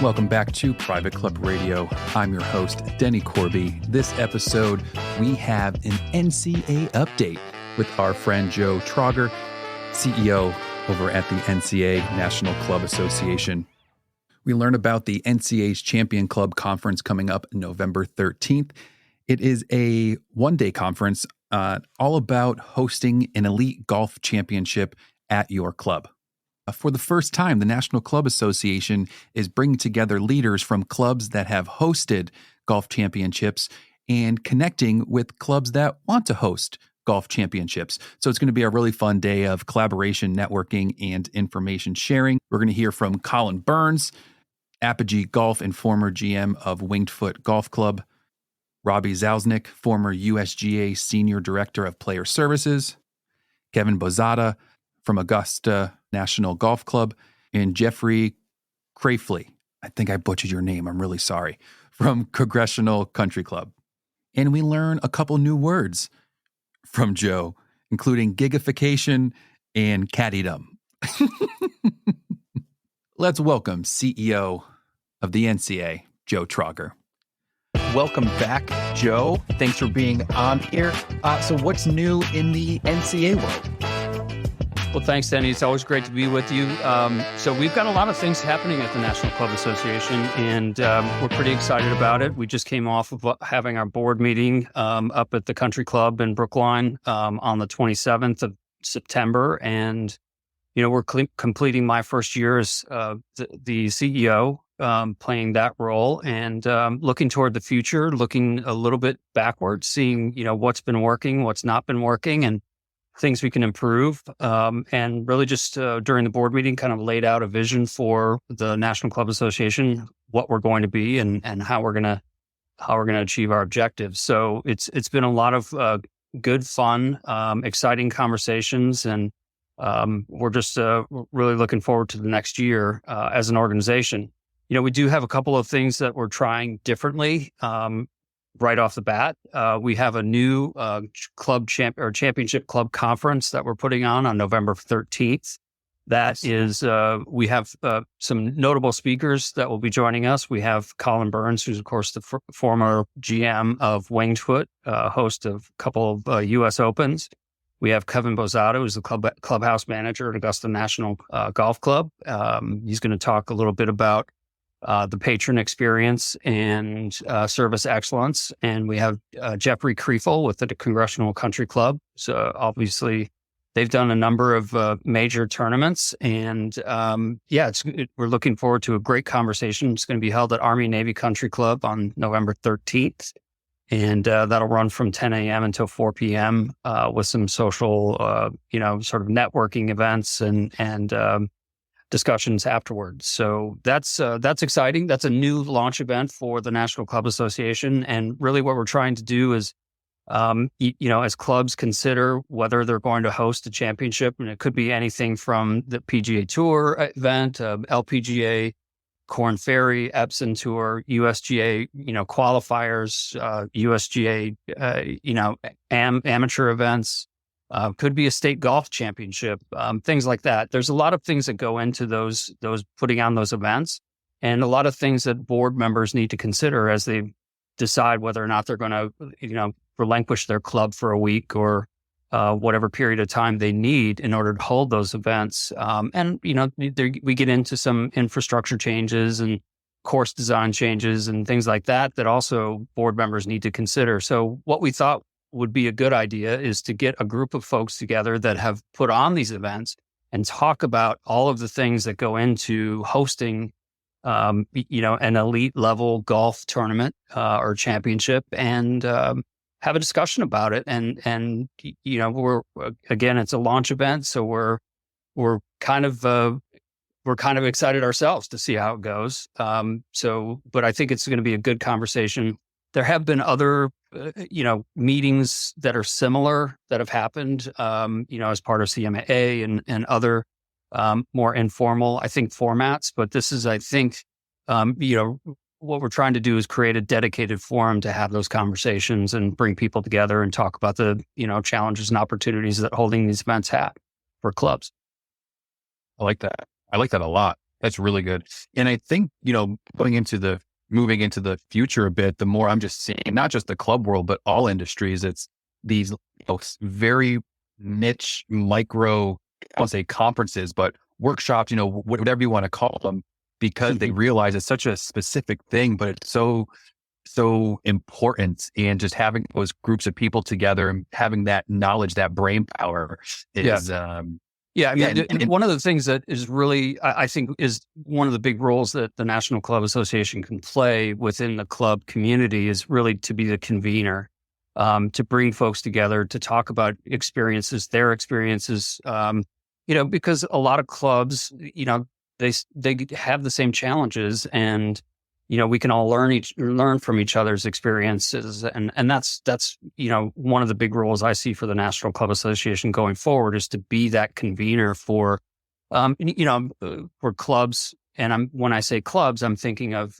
Welcome back to Private Club Radio. I'm your host, Denny Corby. This episode, we have an NCAA update with our friend Joe Trauger, CEO over at the NCAA, National Club Association. We learn about the NCAA's Champion Club Conference coming up November 13th. It is a one-day conference all about hosting an elite golf championship at your club. For the first time, the National Club Association is bringing together leaders from clubs that have hosted golf championships and connecting with clubs that want to host golf championships. So it's going to be a really fun day of collaboration, networking, and information sharing. We're going to hear from Colin Burns, Apogee Golf and former GM of Winged Foot Golf Club, Robbie Zalznick, former USGA Senior Director of Player Services, Kevin Bozada from Augusta National Golf Club, and Jeffrey Crafley, I think I butchered your name, I'm really sorry, from Congressional Country Club. And we learn a couple new words from Joe, including gigification and caddydom. Let's welcome CEO of the NCAA, Joe Trauger. Welcome back, Joe. Thanks for being on here. So what's new in the NCAA world? Well, thanks, Denny. It's always great to be with you. So we've got a lot of things happening at the National Club Association, and we're pretty excited about it. We just came off of having our board meeting up at the Country Club in Brookline on the 27th of September. And, you know, we're completing my first year as the CEO, playing that role and looking toward the future, looking a little bit backwards, seeing, you know, what's been working, what's not been working, and things we can improve, and really just during the board meeting kind of laid out a vision for the National Club Association, what we're going to be and how we're going to achieve our objectives. So it's been a lot of good, fun, exciting conversations, and we're just really looking forward to the next year as an organization. You know, we do have a couple of things that we're trying differently. Right off the bat, we have a new championship club conference that we're putting on November 13th. That is, we have some notable speakers that will be joining us. We have Colin Burns, who's of course the former GM of Winged Foot, host of a couple of U.S. Opens. We have Kevin Bozada, who's the clubhouse manager at Augusta National Golf Club. He's going to talk a little bit about the patron experience and service excellence. And we have Jeffrey Crafley with the Congressional Country Club. So obviously they've done a number of major tournaments, and we're looking forward to a great conversation. It's going to be held at Army Navy Country Club on November 13th. And that'll run from 10 a.m. until 4 p.m. With some social, sort of networking events and discussions afterwards. So that's exciting. That's a new launch event for the National Club Association. And really what we're trying to do is, as clubs consider whether they're going to host a championship, and it could be anything from the PGA Tour event, LPGA, Korn Ferry, Epson Tour, USGA, qualifiers, USGA, amateur events. Could be a state golf championship, things like that. There's a lot of things that go into those putting on those events, and a lot of things that board members need to consider as they decide whether or not they're going to, relinquish their club for a week or whatever period of time they need in order to hold those events. We get into some infrastructure changes and course design changes and things like that also board members need to consider. So what we thought would be a good idea is to get a group of folks together that have put on these events and talk about all of the things that go into hosting, an elite level golf tournament or championship, and have a discussion about it. And again, it's a launch event, so we're kind of excited ourselves to see how it goes. But I think it's going to be a good conversation. There have been other, meetings that are similar that have happened, as part of CMAA and other more informal, I think, formats. But this is, I think, what we're trying to do is create a dedicated forum to have those conversations and bring people together and talk about the, challenges and opportunities that holding these events have for clubs. I like that. I like that a lot. That's really good. And I think, moving into the future a bit, the more I'm just seeing, not just the club world, but all industries, it's these very niche micro, I won't say conferences, but workshops, whatever you want to call them, because they realize it's such a specific thing, but it's so important. And just having those groups of people together and having that knowledge, that brain power is, Yeah, I mean, and one of the things that is really, I think, is one of the big roles that the National Club Association can play within the club community is really to be the convener, to bring folks together to talk about experiences, their experiences, because a lot of clubs, they have the same challenges, and we can all learn from each other's experiences, and that's one of the big roles I see for the National Club Association going forward is to be that convener for clubs. And when I say clubs, I'm thinking of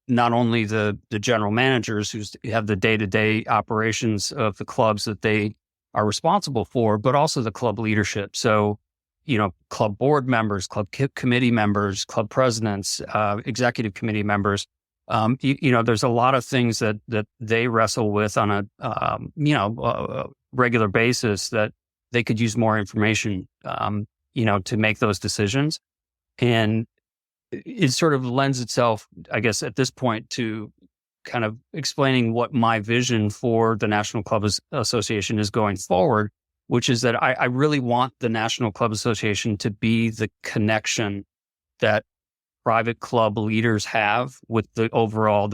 not only the general managers who have the day-to-day operations of the clubs that they are responsible for, but also the club leadership. So club board members, club committee members, club presidents, executive committee members. There's a lot of things that they wrestle with on a regular basis that they could use more information, to make those decisions. And it sort of lends itself, I guess, at this point to kind of explaining what my vision for the National Club Association is going forward, which is that I really want the National Club Association to be the connection that private club leaders have with the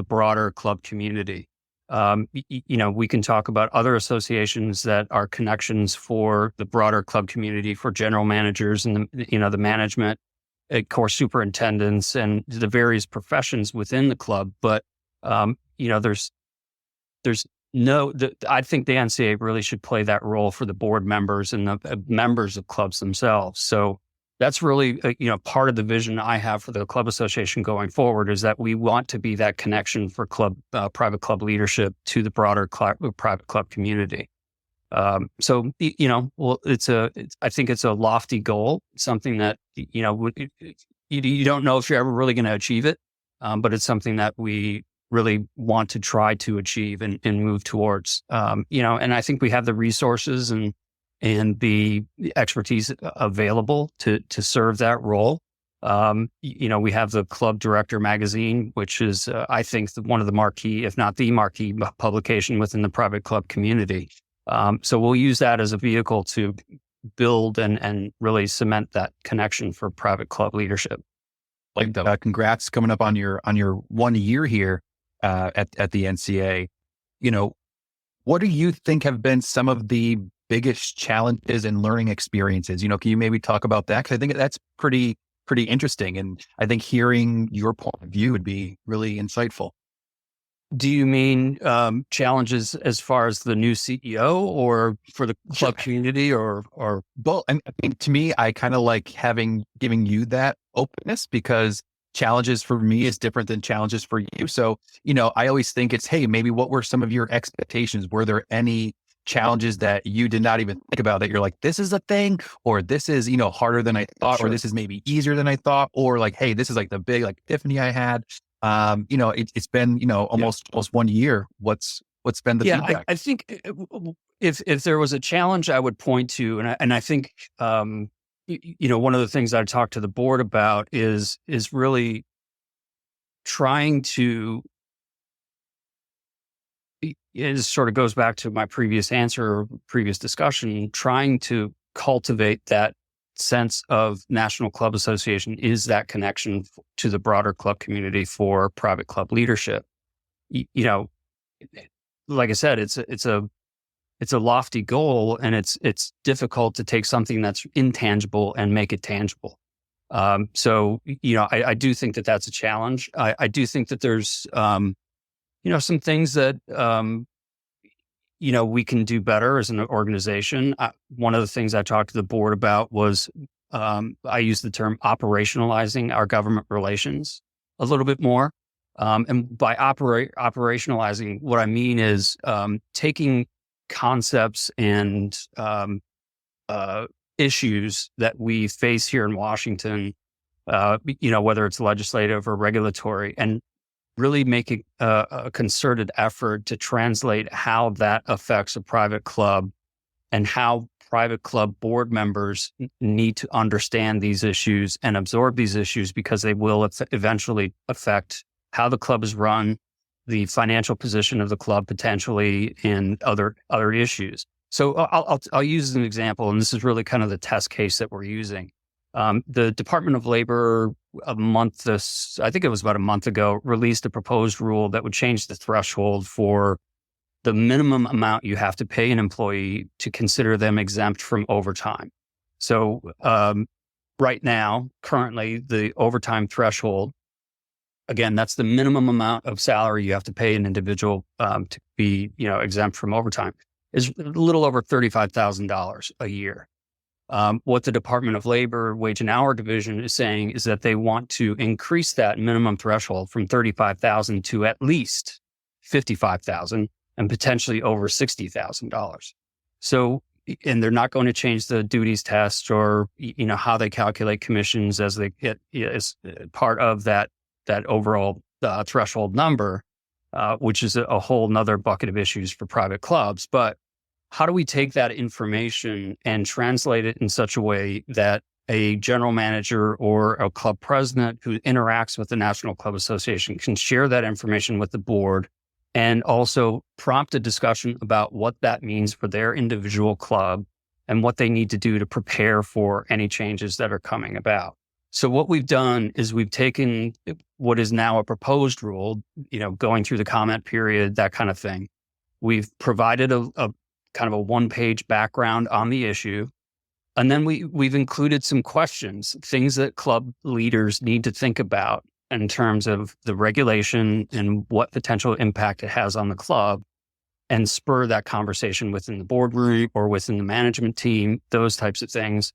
broader club community. We can talk about other associations that are connections for the broader club community, for general managers and the management, of course, superintendents and the various professions within the club. But there's I think the NCAA really should play that role for the board members and the members of clubs themselves. So that's really, part of the vision I have for the club association going forward is that we want to be that connection for private club leadership to the broader private club community. I think it's a lofty goal, something that, you don't know if you're ever really going to achieve it. But it's something that we really want to try to achieve and move towards, and I think we have the resources and the expertise available to serve that role. We have the Club Director magazine, which is, I think, one of the marquee, if not the marquee publication within the private club community. So we'll use that as a vehicle to build and really cement that connection for private club leadership. Congrats coming up on your 1 year here at the NCA. What do you think have been some of the biggest challenges and learning experiences? Can you maybe talk about that? Because I think that's pretty interesting, and I think hearing your point of view would be really insightful. Do you mean challenges as far as the new CEO or for the club community or both? I mean, to me, I kind of like giving you that openness, because challenges for me is different than challenges for you. So, I always think it's, hey, maybe what were some of your expectations? Were there any challenges that you did not even think about that you're like, this is a thing, or this is, harder than I thought, Sure. or this is maybe easier than I thought, or like, hey, this is like the big epiphany I had. It's been, almost 1 year. What's been the feedback? I think if there was a challenge I would point to, and I think, one of the things I talked to the board about is really trying to, it sort of goes back to my previous answer, or previous discussion, trying to cultivate that sense of National Club Association is that connection to the broader club community for private club leadership. Like I said, it's a lofty goal, and it's difficult to take something that's intangible and make it tangible. So I do think that that's a challenge. I do think that there's some things that we can do better as an organization. One of the things I talked to the board about was I use the term operationalizing our government relations a little bit more. And by operationalizing, what I mean is taking concepts and issues that we face here in Washington whether it's legislative or regulatory, and really making a concerted effort to translate how that affects a private club and how private club board members need to understand these issues and absorb these issues, because they will eventually affect how the club is run, the financial position of the club potentially, and other issues. So I'll use an example, and this is really kind of the test case that we're using. The Department of Labor, I think it was about a month ago, released a proposed rule that would change the threshold for the minimum amount you have to pay an employee to consider them exempt from overtime. So right now, currently, the overtime threshold, again, that's the minimum amount of salary you have to pay an individual to be exempt from overtime, is a little over $35,000 a year. What the Department of Labor Wage and Hour Division is saying is that they want to increase that minimum threshold from $35,000 to at least $55,000 and potentially over $60,000. So, and they're not going to change the duties test or how they calculate commissions as they get as part of that overall threshold number, which is a whole nother bucket of issues for private clubs. But how do we take that information and translate it in such a way that a general manager or a club president who interacts with the National Club Association can share that information with the board, and also prompt a discussion about what that means for their individual club and what they need to do to prepare for any changes that are coming about? So what we've done is we've taken what is now a proposed rule, going through the comment period, that kind of thing. We've provided a kind of a one-page background on the issue. And then we've included some questions, things that club leaders need to think about in terms of the regulation and what potential impact it has on the club, and spur that conversation within the boardroom or within the management team, those types of things.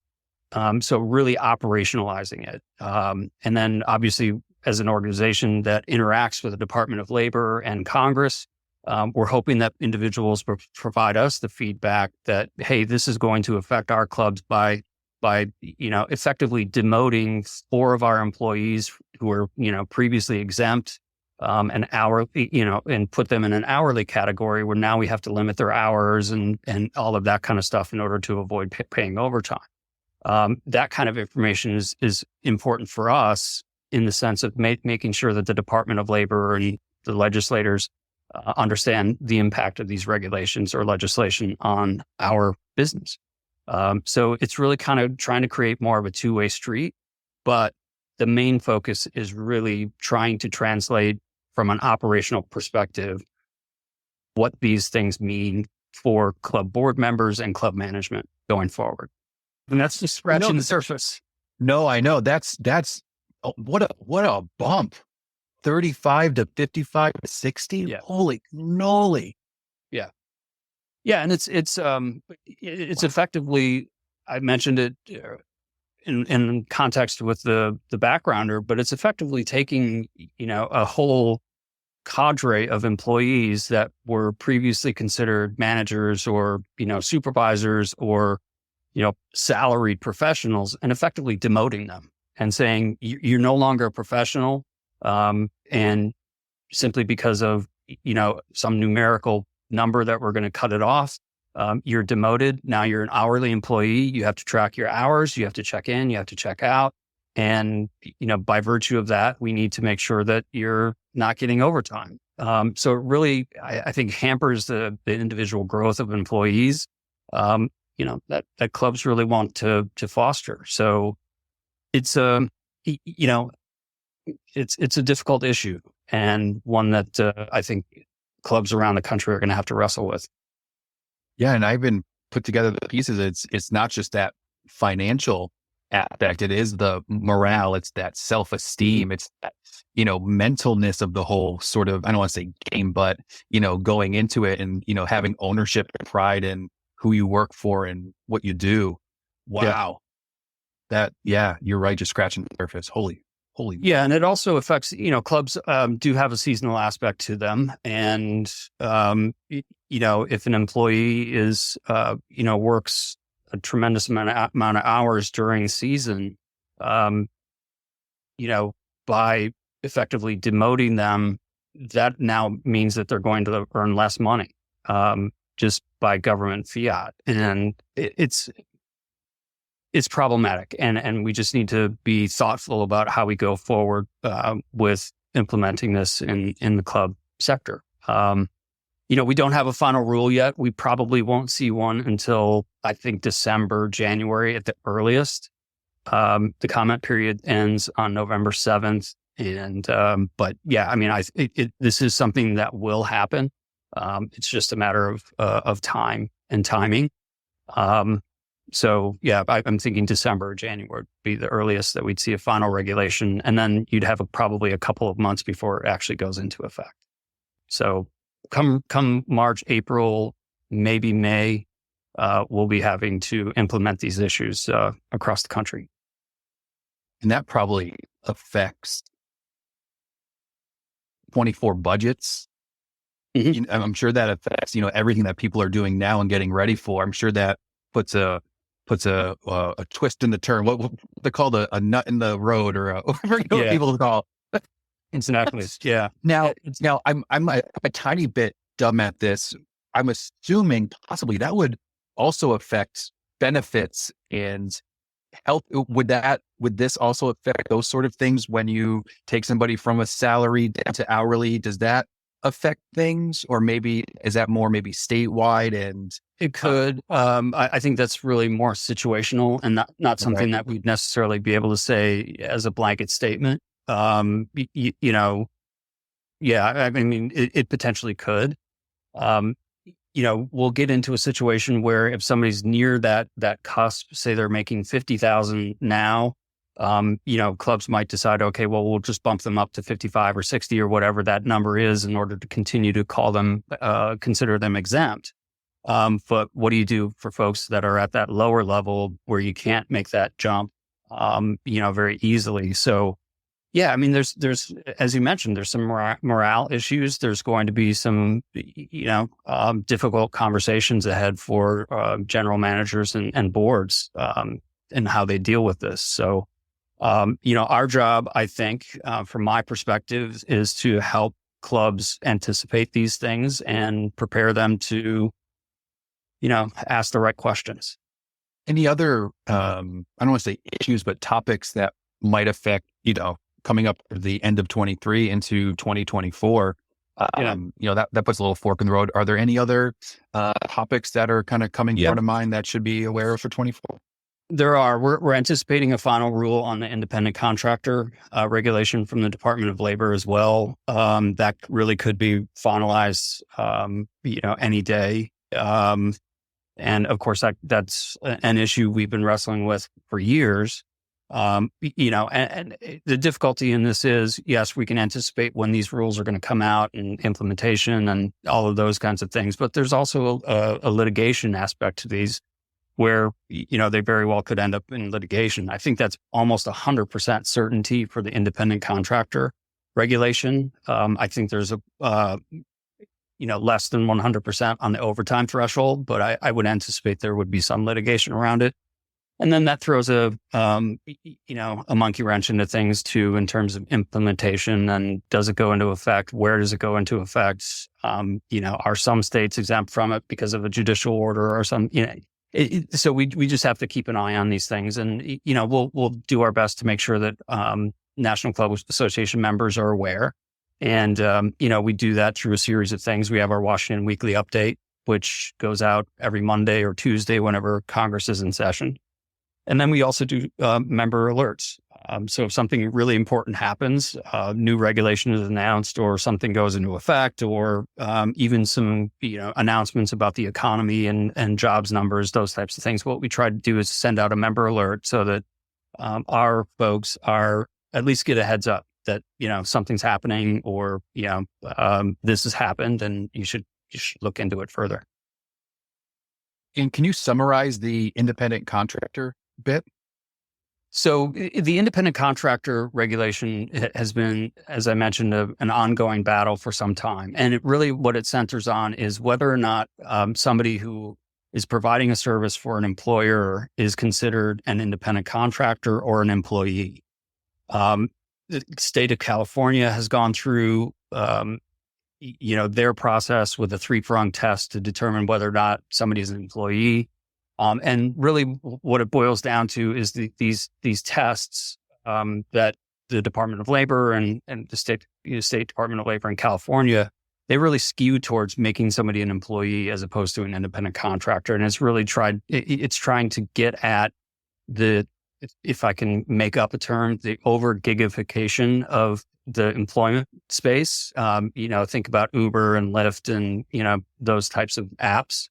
So really operationalizing it. And then obviously, as an organization that interacts with the Department of Labor and Congress, we're hoping that individuals provide us the feedback that, hey, this is going to affect our clubs by effectively demoting 4 of our employees who were previously exempt, an hour, and put them in an hourly category where now we have to limit their hours and all of that kind of stuff in order to avoid paying overtime. That kind of information is important for us in the sense of making sure that the Department of Labor and the legislators understand the impact of these regulations or legislation on our business. So it's really kind of trying to create more of a two-way street, but the main focus is really trying to translate from an operational perspective what these things mean for club board members and club management going forward. And that's just scratching the surface. No, I know that's what a bump. 35 to 55 to 60. Yeah. Holy moly. Yeah. Yeah. And it's effectively, I mentioned it in context with the backgrounder, but it's effectively taking, a whole cadre of employees that were previously considered managers or, supervisors or, salaried professionals, and effectively demoting them and saying, you're no longer a professional. And simply because of, some numerical number that we're going to cut it off, you're demoted. Now you're an hourly employee. You have to track your hours. You have to check in. You have to check out. And, by virtue of that, we need to make sure that you're not getting overtime. So it really, I think, hampers the individual growth of employees, that clubs really want to foster. So it's it's a difficult issue, and one that I think clubs around the country are going to have to wrestle with. Yeah. And I've been put together the pieces. It's not just that financial aspect. It is the morale. It's that self-esteem. It's that, mentalness of the whole sort of, I don't want to say game, but, going into it and, having ownership and pride in who you work for and what you do. Wow. You're right. Just scratching the surface. Holy. Yeah. And it also affects, clubs do have a seasonal aspect to them. And, if an employee is, works a tremendous amount of hours during season, by effectively demoting them, that now means that they're going to earn less money, just by government fiat. And it's problematic. And we just need to be thoughtful about how we go forward, with implementing this in the club sector. We don't have a final rule yet. We probably won't see one until, I think, December, January at the earliest. The comment period ends on November 7th. And, but yeah, I mean, this is something that will happen. It's just a matter of time and timing. So yeah, I'm thinking December or January would be the earliest that we'd see a final regulation. And then you'd have probably a couple of months before it actually goes into effect. So come March, April, maybe May, we'll be having to implement these issues across the country. And that probably affects 24 budgets. Mm-hmm. I'm sure that affects, everything that people are doing now and getting ready for. I'm sure that puts a twist in the turn. What they call a nut in the road, or whatever people call. Exactly. Yeah. Now I'm a tiny bit dumb at this. I'm assuming possibly that would also affect benefits and health. Would this also affect those sort of things when you take somebody from a salary down to hourly? Does that affect things, or is that more statewide? And it could. I think that's really more situational and not something that we'd necessarily be able to say as a blanket statement. Yeah, I mean, it potentially could. We'll get into a situation where if somebody's near that cusp, say they're making 50,000 now, clubs might decide, okay, well, we'll just bump them up to 55 or 60 or whatever that number is in order to continue to call them, consider them exempt. But what do you do for folks that are at that lower level where you can't make that jump, very easily? So, yeah, I mean, there's, as you mentioned, there's some morale issues. There's going to be some, difficult conversations ahead for general managers and boards, and how they deal with this. So, our job, I think, from my perspective, is to help clubs anticipate these things and prepare them to, ask the right questions. Any other, I don't want to say issues, but topics that might affect, coming up at the end of 23 into 2024, that puts a little fork in the road. Are there any other topics that are kind of coming front of mind that should be aware of for 24? There are. We're anticipating a final rule on the independent contractor regulation from the Department of Labor as well. That really could be finalized, any day. And of course, that's an issue we've been wrestling with for years. And the difficulty in this is, yes, we can anticipate when these rules are going to come out and implementation and all of those kinds of things. But there's also a litigation aspect to these where, they very well could end up in litigation. I think that's almost 100% certainty for the independent contractor regulation. I think there's less than 100% on the overtime threshold, but I would anticipate there would be some litigation around it. And then that throws a monkey wrench into things too, in terms of implementation. And does it go into effect? Where does it go into effect? Are some states exempt from it because of a judicial order or some, so we just have to keep an eye on these things. And, we'll do our best to make sure that National Club Association members are aware. And, we do that through a series of things. We have our Washington Weekly Update, which goes out every Monday or Tuesday whenever Congress is in session. And then we also do member alerts. So if something really important happens, new regulation is announced or something goes into effect, or even some announcements about the economy and jobs numbers, those types of things, what we try to do is send out a member alert so that our folks are at least get a heads up that something's happening, or this has happened and you should look into it further. And can you summarize the independent contractor bit? So the independent contractor regulation has been, as I mentioned, an ongoing battle for some time. And what it centers on is whether or not somebody who is providing a service for an employer is considered an independent contractor or an employee. the state of California has gone through, their process with a 3-pronged test to determine whether or not somebody is an employee. And really what it boils down to is these tests that the Department of Labor and the State Department of Labor in California, they really skew towards making somebody an employee as opposed to an independent contractor. And it's really it's trying to get at if I can make up a term, the over gigification of the employment space. Think about Uber and Lyft and, those types of apps.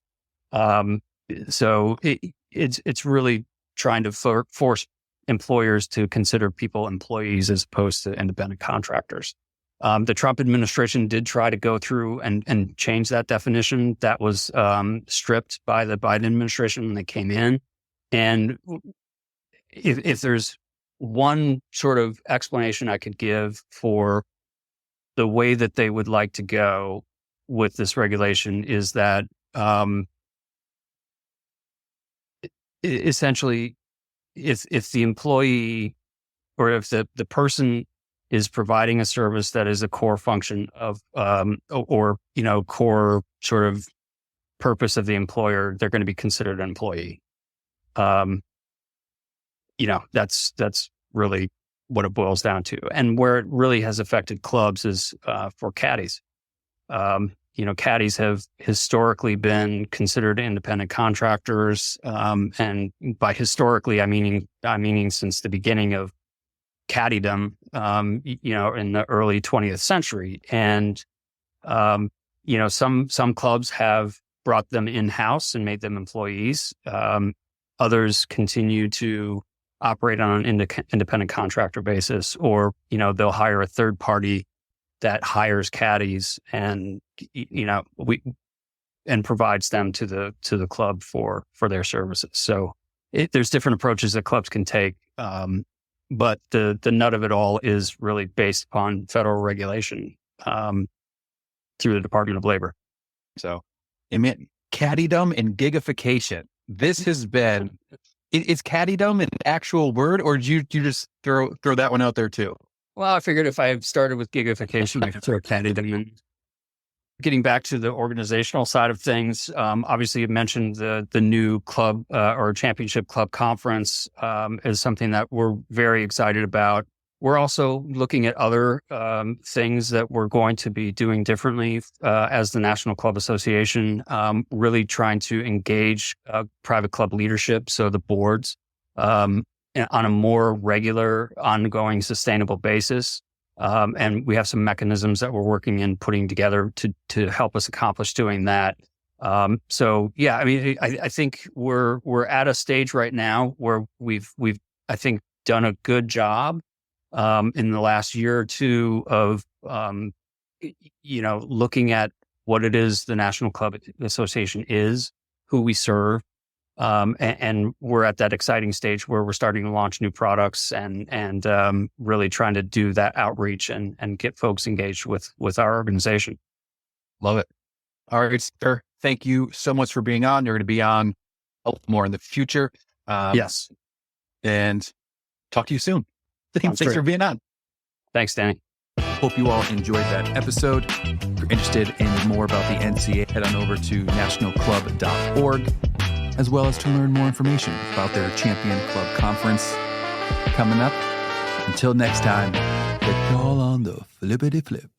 So it's really trying to force employers to consider people employees as opposed to independent contractors. The Trump administration did try to go through and change that definition. That was stripped by the Biden administration when they came in. And if there's one sort of explanation I could give for the way that they would like to go with this regulation is that essentially, if the employee or if the person is providing a service that is a core function of core sort of purpose of the employer, they're going to be considered an employee. That's really what it boils down to. And where it really has affected clubs is for caddies. Caddies have historically been considered independent contractors, and by historically, I mean since the beginning of caddydom, in the early 20th century. And some clubs have brought them in-house and made them employees. Others continue to operate on an independent contractor basis, or they'll hire a third party that hires caddies and provides them to the club for their services. So there's different approaches that clubs can take, but the nut of it all is really based upon federal regulation through the Department of Labor. So, caddydom and gigification. This has been. Is caddydom an actual word, or did you just throw that one out there too? Well, I figured if I started with gigification, I could throw caddydom in. Getting back to the organizational side of things, obviously you mentioned the new club or championship club conference is something that we're very excited about. We're also looking at other things that we're going to be doing differently as the National Club Association, really trying to engage private club leadership, so the boards, on a more regular, ongoing, sustainable basis. And we have some mechanisms that we're working in putting together to help us accomplish doing that. I think we're at a stage right now where we've I think done a good job in the last year or two of looking at what it is the National Club Association is, who we serve. And we're at that exciting stage where we're starting to launch new products and really trying to do that outreach and get folks engaged with our organization. Love it. All right, sir. Thank you so much for being on. You're going to be on a lot more in the future. Yes. And talk to you soon. Thanks great. for being on. Thanks, Danny. Hope you all enjoyed that episode. If you're interested in more about the NCAA, head on over to nationalclub.org, as well as to learn more information about their Champion Club Conference coming up. Until next time, get y'all on the flippity flip.